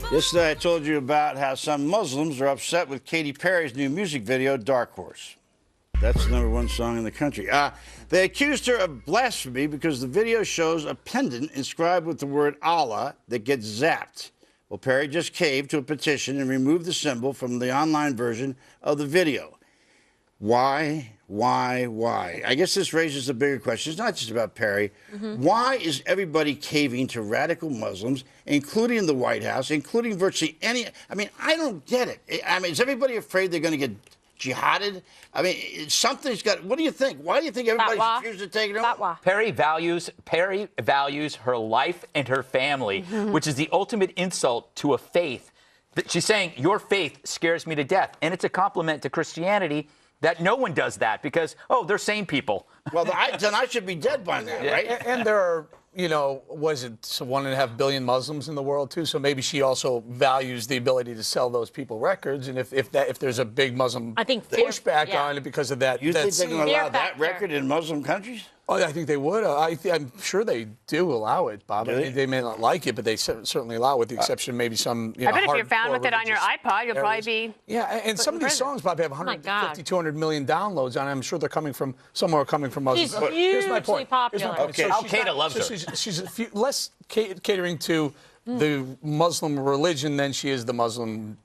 Yesterday, I told you about how some Muslims are upset with Katy Perry's new music video, Dark Horse. That's the #1 song in the country. They accused her of blasphemy because the video shows a pendant inscribed with the word Allah that gets zapped. Well, Perry just caved to a petition and removed the symbol from the online version of the video. Why? I guess this raises a bigger question. It's not just about Perry. Why is everybody caving to radical Muslims, including the White House, including virtually any... I mean, I don't get it. I mean, is everybody afraid they're going to get jihaded? I mean, something's got... What do you think? Why do you think everybody refuses to take it over? Perry values her life and her family, which is the ultimate insult to a faith. She's saying, your faith scares me to death. And it's a compliment to Christianity that no one does that because, oh, they're sane people. Well, then I should be dead by now, right? And there are, you know, was it 1.5 billion Muslims in the world, too? So maybe she also values the ability to sell those people records. And if there's a big Muslim pushback on it because of that. You think they're going to allow that record in Muslim countries? Oh, I think they would. I'm sure they do allow it, Bob. Really? They may not like it, but they certainly allow it, with the exception of maybe some, I bet if you're found with it on your iPod, you'll probably be... Yeah, and some of these songs, Bob, have 150, 200 million downloads on it. I'm sure they're coming from somewhere coming from Muslims. She's hugely popular. Okay. Al-Qaeda loves her. She's less catering to the Muslim religion than she is the Muslim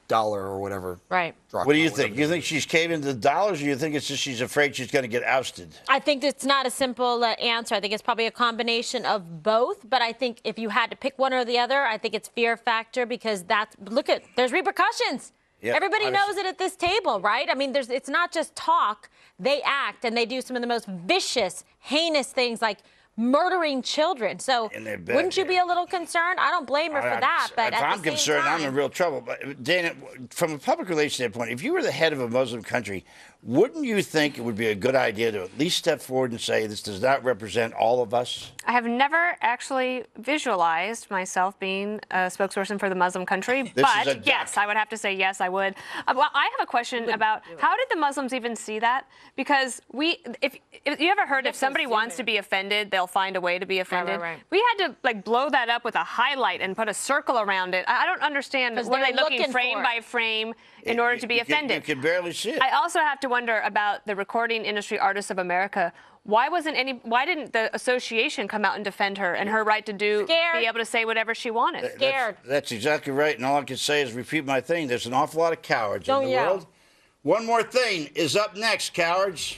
dollar or whatever. Right. What do you think? You think she's caving to the dollars, or you think it's just she's afraid she's going to get ousted? I think it's not a simple answer. I think it's probably a combination of both. But I think if you had to pick one or the other, I think it's fear factor because there's repercussions. Yep. Everybody knows it at this table, right? I mean, it's not just talk. They act and they do some of the most vicious, heinous things like murdering children. So wouldn't you be a little concerned? I don't blame her for that. But if I'm concerned, I'm in real trouble. But Dana, from a public relations standpoint, if you were the head of a Muslim country, wouldn't you think it would be a good idea to at least step forward and say this does not represent all of us? I have never actually visualized myself being a spokesperson for the Muslim country, but yes, I would have to say yes, I would. Well, I have a question about how did the Muslims even see that? Because if you ever heard if somebody wants to be offended, they'll find a way to be offended. Right. We had to like blow that up with a highlight and put a circle around it. I don't understand. Were they looking frame by frame in order to be offended? You can barely see it. I also have to wonder about the Recording Industry Artists of America. Why didn't the association come out and defend her and her right to be able to say whatever she wanted? Scared. That's exactly right. And all I can say is repeat my thing. There's an awful lot of cowards in the world. One more thing is up next, cowards.